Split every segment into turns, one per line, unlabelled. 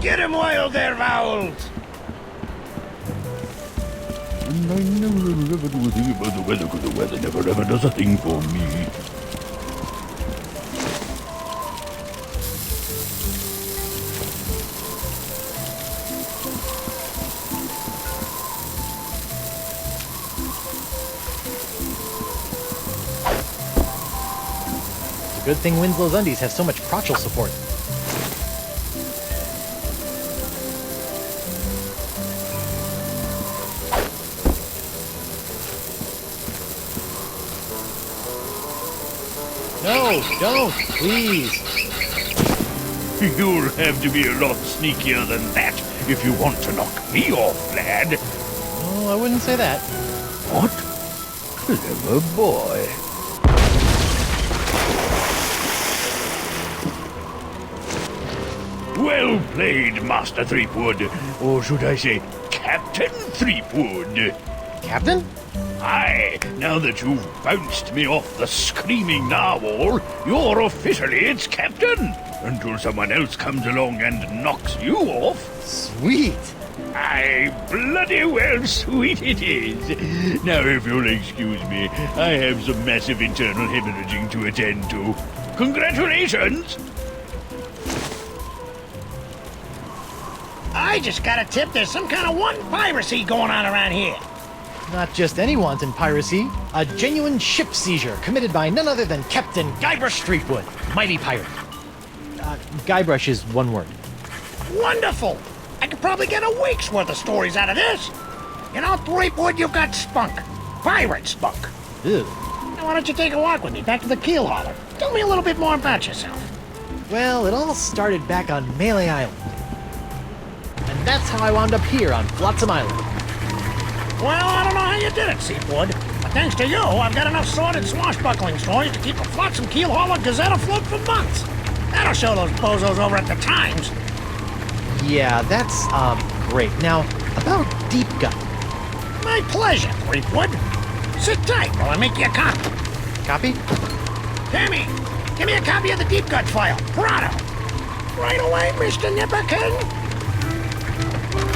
Get him while they're vowels!
And I never ever do a thing about the weather, because the weather never ever does a thing for me.
It's a good thing Winslow's Undies have so much crotchal support. No, don't, please.
You'll have to be a lot sneakier than that if you want to knock me off, lad.
Oh, I wouldn't say that.
What? Clever boy. Well played, Master Threepwood. Or should I say, Captain Threepwood.
Captain?
Aye, now that you've bounced me off the screaming narwhal, you're officially its captain, until someone else comes along and knocks you off.
Sweet.
Aye, bloody well sweet it is. Now, if you'll excuse me, I have some massive internal hemorrhaging to attend to. Congratulations!
I just got a tip there's some kind of one piracy going on around here.
Not just any wanton piracy, a genuine ship seizure committed by none other than Captain Guybrush Threepwood, mighty pirate. Guybrush is one word.
Wonderful! I could probably get a week's worth of stories out of this. You know, Threepwood, you've got spunk. Pirate spunk.
Ew.
Now, why don't you take a walk with me back to the keel hauler? Tell me a little bit more about yourself.
Well, it all started back on Melee Island. And that's how I wound up here on Flotsam Island.
Well, I don't know how you did it, Seafood, but thanks to you, I've got enough sordid swashbuckling stories to keep a Flotsam Keel Hauler Gazette afloat for months. That'll show those bozos over at the Times.
Yeah, that's, great. Now, about Deep Gut.
My pleasure, Threepwood. Sit tight while I make you a copy.
Copy?
Tammy, give me a copy of the Deep Gut file. Pronto. Right away, Mr. Nipperkin.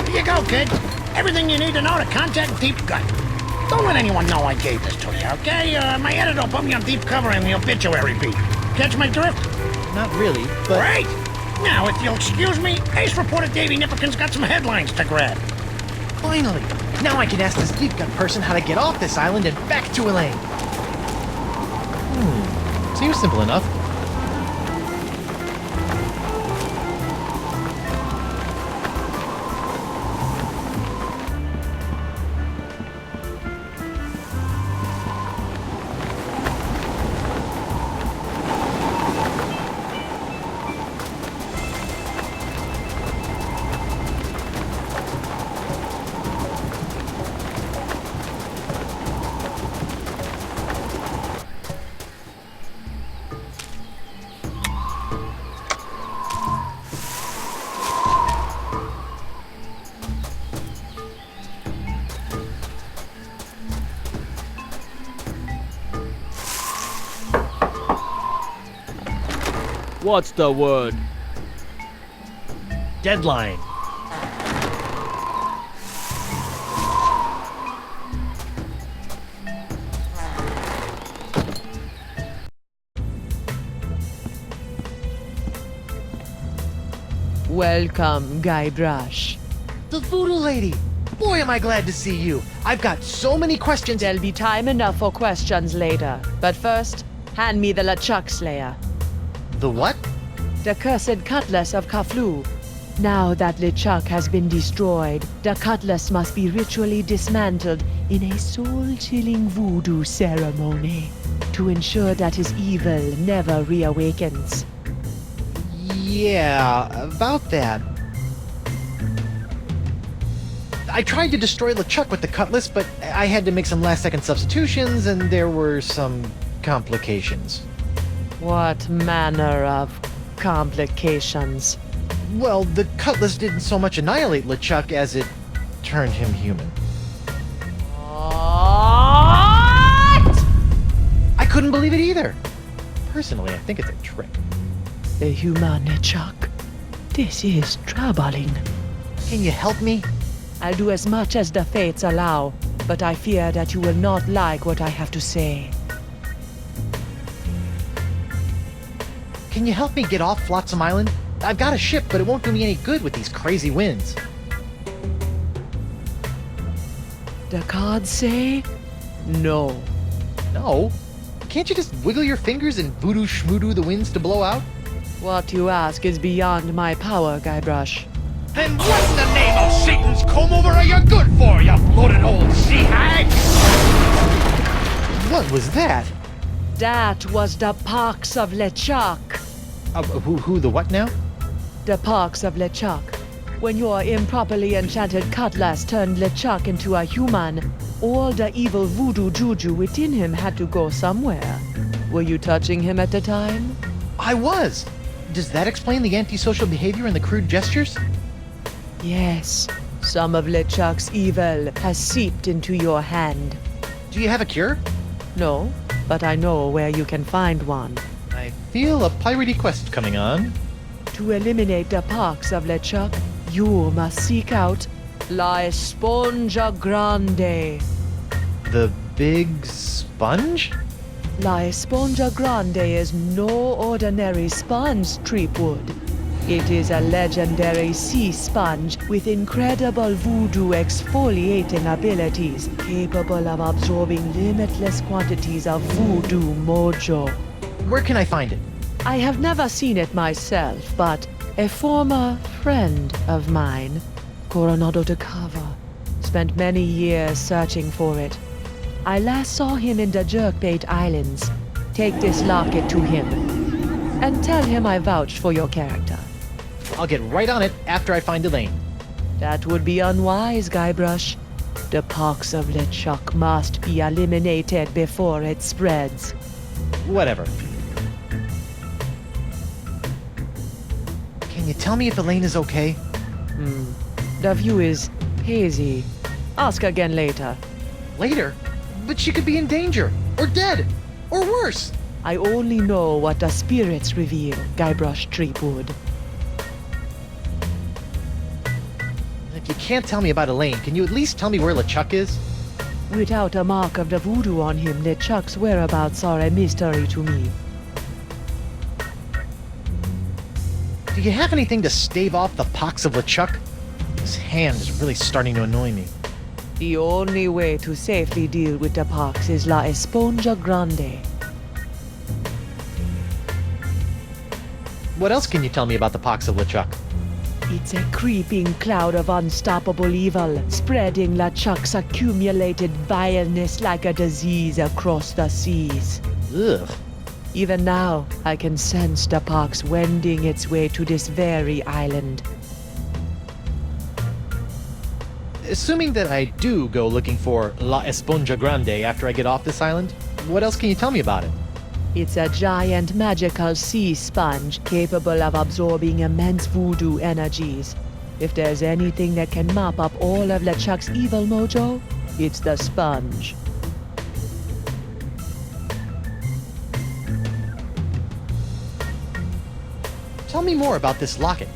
Here you go, kid. Everything you need to know to contact Deep Gut. Don't let anyone know I gave this to you, okay? My editor will put me on deep cover in the obituary beat. Catch my drift?
Not really, but...
Great! Now, if you'll excuse me, Ace reporter Davey Nipperkin's got some headlines to grab.
Finally! Now I can ask this Deep Gut person how to get off this island and back to Elaine. Seems simple enough.
What's the word?
Deadline.
Welcome, Guybrush.
The Voodoo Lady! Boy, am I glad to see you. I've got so many questions.
There'll be time enough for questions later. But first, hand me the LeChuck Slayer.
The what?
The cursed cutlass of Kaflu. Now that LeChuck has been destroyed, the cutlass must be ritually dismantled in a soul-chilling voodoo ceremony to ensure that his evil never reawakens.
Yeah, about that. I tried to destroy LeChuck with the cutlass, but I had to make some last-second substitutions, and there were some complications.
What manner of complications?
Well, the cutlass didn't so much annihilate LeChuck as it turned him human.
What?
I couldn't believe it either. Personally, I think it's a trick.
The human LeChuck. This is troubling.
Can you help me?
I'll do as much as the fates allow, but I fear that you will not like what I have to say.
Can you help me get off Flotsam Island? I've got a ship, but it won't do me any good with these crazy winds.
The cards say no.
No? Can't you just wiggle your fingers and voodoo schmoodoo the winds to blow out?
What you ask is beyond my power, Guybrush.
Then what in the name of Satan's comb-over are you good for, you bloated old sea hag?
What was that?
That was the pox of LeChuck.
Who the what now?
The pox of LeChuck. When your improperly enchanted cutlass turned LeChuck into a human, all the evil voodoo juju within him had to go somewhere. Were you touching him at the time?
I was! Does that explain the antisocial behavior and the crude gestures?
Yes. Some of LeChuck's evil has seeped into your hand.
Do you have a cure?
No, but I know where you can find one.
I feel a piratey quest coming on.
To eliminate the pox of LeChuck, you must seek out La Esponja Grande.
The big sponge?
La Esponja Grande is no ordinary sponge, Threepwood. It is a legendary sea sponge with incredible voodoo exfoliating abilities, capable of absorbing limitless quantities of voodoo mojo.
Where can I find it?
I have never seen it myself, but a former friend of mine, Coronado de Cava, spent many years searching for it. I last saw him in the Jerkbait Islands. Take this locket to him, and tell him I vouched for your character.
I'll get right on it after I find Elaine.
That would be unwise, Guybrush. The pox of LeChuck must be eliminated before it spreads.
Whatever. Can you tell me if Elaine is okay?
The view is hazy. Ask again later.
Later? But she could be in danger, or dead, or worse.
I only know what the spirits reveal, Guybrush Threepwood.
If you can't tell me about Elaine, can you at least tell me where LeChuck is?
Without a mark of the voodoo on him, LeChuck's whereabouts are a mystery to me.
Do you have anything to stave off the pox of LeChuck? His hand is really starting to annoy me.
The only way to safely deal with the pox is La Esponja Grande.
What else can you tell me about the pox of LeChuck?
It's a creeping cloud of unstoppable evil, spreading LeChuck's accumulated vileness like a disease across the seas.
Ugh.
Even now, I can sense the pox wending its way to this very island.
Assuming that I do go looking for La Esponja Grande after I get off this island, what else can you tell me about it?
It's a giant magical sea sponge capable of absorbing immense voodoo energies. If there's anything that can mop up all of LeChuck's evil mojo, it's the sponge.
Tell me more about this locket.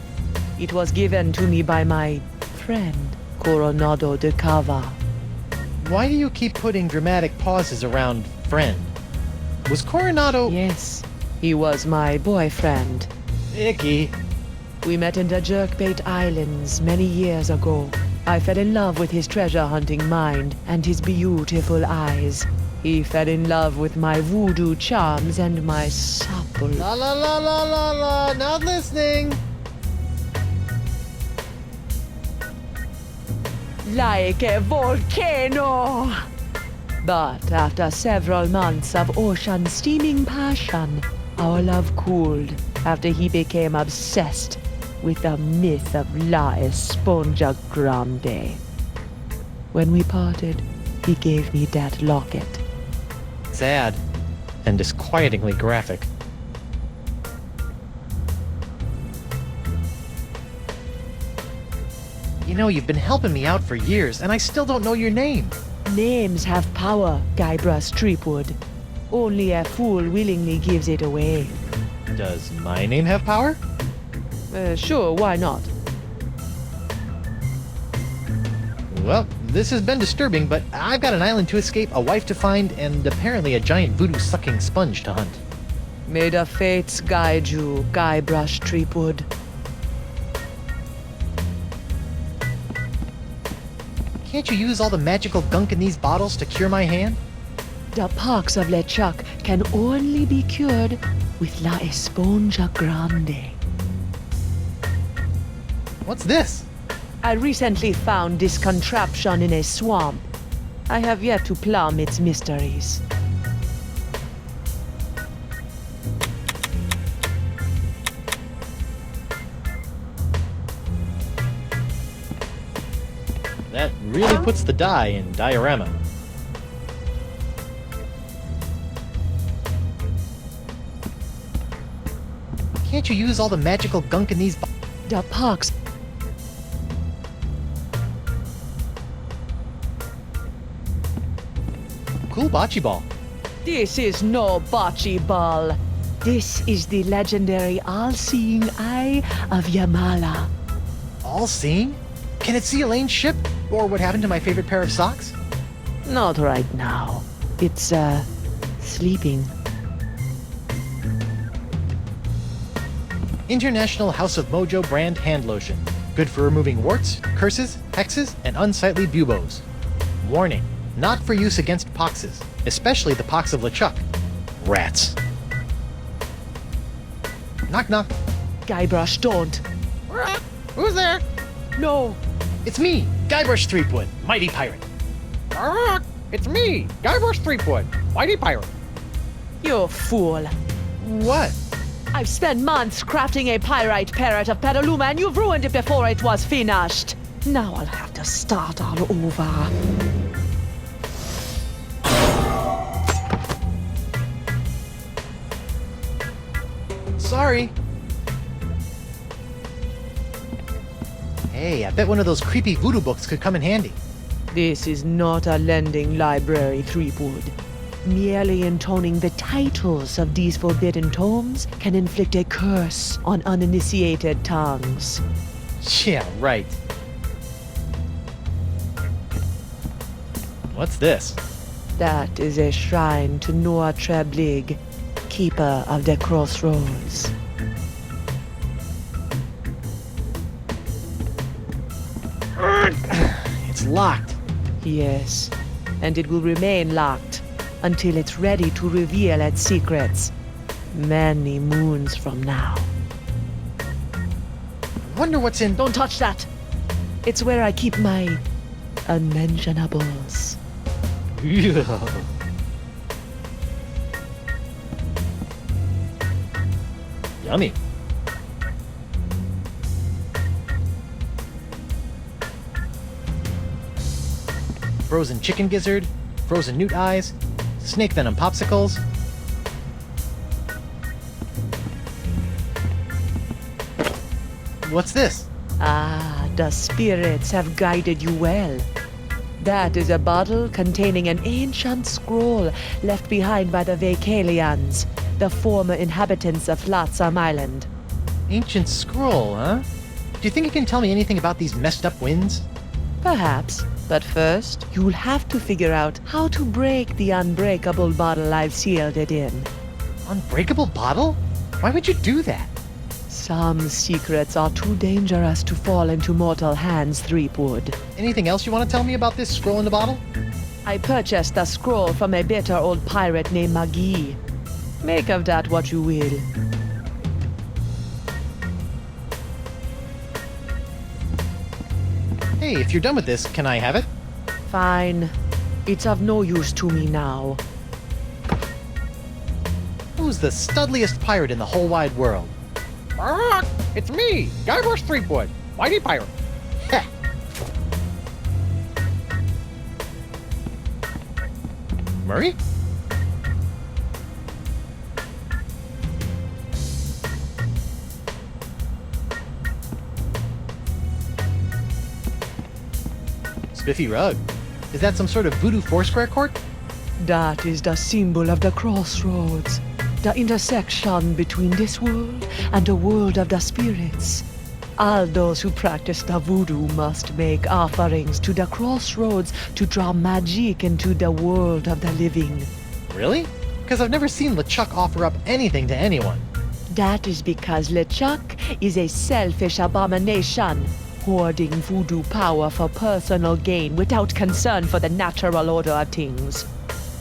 It was given to me by my friend, Coronado de Cava.
Why do you keep putting dramatic pauses around friend? Was Coronado...
Yes, he was my boyfriend.
Icky.
We met in the Jerkbait Islands many years ago. I fell in love with his treasure-hunting mind and his beautiful eyes. He fell in love with my voodoo charms and my supple...
La la la la la la, not listening.
Like a volcano! But after several months of ocean-steaming passion, our love cooled after he became obsessed with the myth of La Esponja Grande. When we parted, he gave me that locket.
Sad. And disquietingly graphic. You know, you've been helping me out for years, and I still don't know your name.
Names have power, Guybrush Threepwood. Only a fool willingly gives it away.
Does my name have power?
Sure, why not?
Well, this has been disturbing, but I've got an island to escape, a wife to find, and apparently a giant voodoo-sucking sponge to hunt.
May the fates guide you, Guybrush Threepwood.
Can't you use all the magical gunk in these bottles to cure my hand?
The pox of LeChuck can only be cured with La Esponja Grande.
What's this?
I recently found this contraption in a swamp. I have yet to plumb its mysteries.
That really puts the dye in diorama. Can't you use all the magical gunk in these
The pox.
Cool bocce ball.
This is no bocce ball. This is the legendary all-seeing eye of Yamala.
All-seeing? Can it see Elaine's ship? Or what happened to my favorite pair of socks?
Not right now. It's, sleeping.
International House of Mojo brand hand lotion. Good for removing warts, curses, hexes, and unsightly buboes. Warning, not for use against poxes, especially the pox of LeChuck. Rats. Knock knock.
Guybrush, don't.
Who's there?
No.
It's me, Guybrush Threepwood, mighty pirate.
It's me, Guybrush Threepwood, mighty pirate.
You fool.
What?
I've spent months crafting a pyrite parrot of Petaluma and you've ruined it before it was finished. Now I'll have to start all over.
Sorry. Hey, I bet one of those creepy voodoo books could come in handy.
This is not a lending library, Threepwood. Merely intoning the titles of these forbidden tomes can inflict a curse on uninitiated tongues.
Yeah, right. What's this?
That is a shrine to Noah Treblig, keeper of the crossroads.
It's locked.
Yes, and it will remain locked until it's ready to reveal its secrets many moons from now.
Wonder what's in...
Don't touch that! It's where I keep my unmentionables.
Yummy. Frozen chicken gizzard, frozen newt eyes, snake venom popsicles. What's this?
Ah, the spirits have guided you well. That is a bottle containing an ancient scroll left behind by the Vacalians, the former inhabitants of Flotsam Island.
Ancient scroll, huh? Do you think you can tell me anything about these messed up winds?
Perhaps, but first, you'll have to figure out how to break the unbreakable bottle I've sealed it in.
Unbreakable bottle? Why would you do that?
Some secrets are too dangerous to fall into mortal hands, Threepwood.
Anything else you want to tell me about this scroll in the bottle?
I purchased the scroll from a bitter old pirate named Magee. Make of that what you will.
Hey, if you're done with this, can I have it?
Fine. It's of no use to me now.
Who's the studliest pirate in the whole wide world?
It's me, Guybrush Threepwood, mighty pirate.
Heh. Murray? Spiffy rug. Is that some sort of voodoo foursquare court?
That is the symbol of the crossroads. the intersection between this world and the world of the spirits. All those who practice the voodoo must make offerings to the crossroads to draw magic into the world of the living.
Really? Because I've never seen LeChuck offer up anything to anyone.
That is because LeChuck is a selfish abomination, hoarding voodoo power for personal gain without concern for the natural order of things.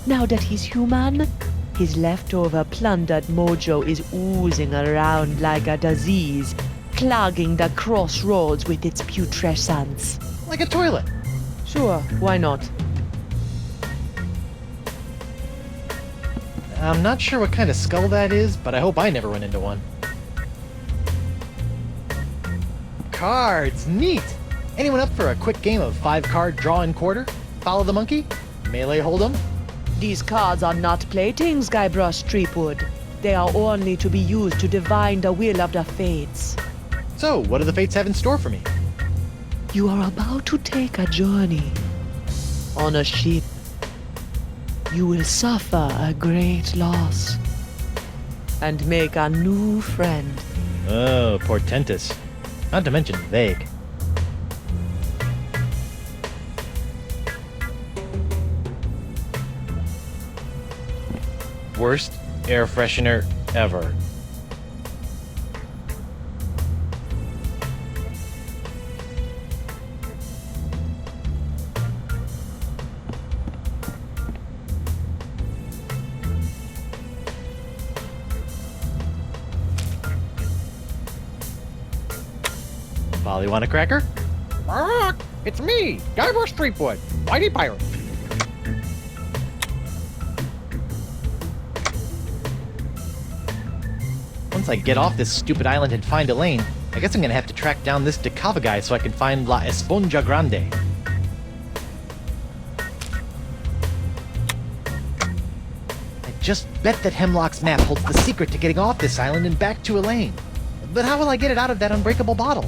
Now that he's human, his leftover plundered mojo is oozing around like a disease, clogging the crossroads with its putrescence.
Like a toilet.
Sure, why not?
I'm not sure what kind of skull that is, but I hope I never run into one. Cards! Neat! Anyone up for a quick game of 5-card draw and quarter? Follow the monkey? Melee hold'em?
These cards are not playthings, Guybrush Threepwood. They are only to be used to divine the will of the fates.
So, what do the fates have in store for me?
You are about to take a journey on a ship. You will suffer a great loss and make a new friend.
Oh, portentous. Not to mention vague. Worst air freshener ever. Polly, want a cracker?
It's me, Guybrush Threepwood, Mighty Pirate.
Once I get off this stupid island and find Elaine, I guess I'm gonna have to track down this Decava guy so I can find La Esponja Grande. I just bet that Hemlock's map holds the secret to getting off this island and back to Elaine. But how will I get it out of that unbreakable bottle?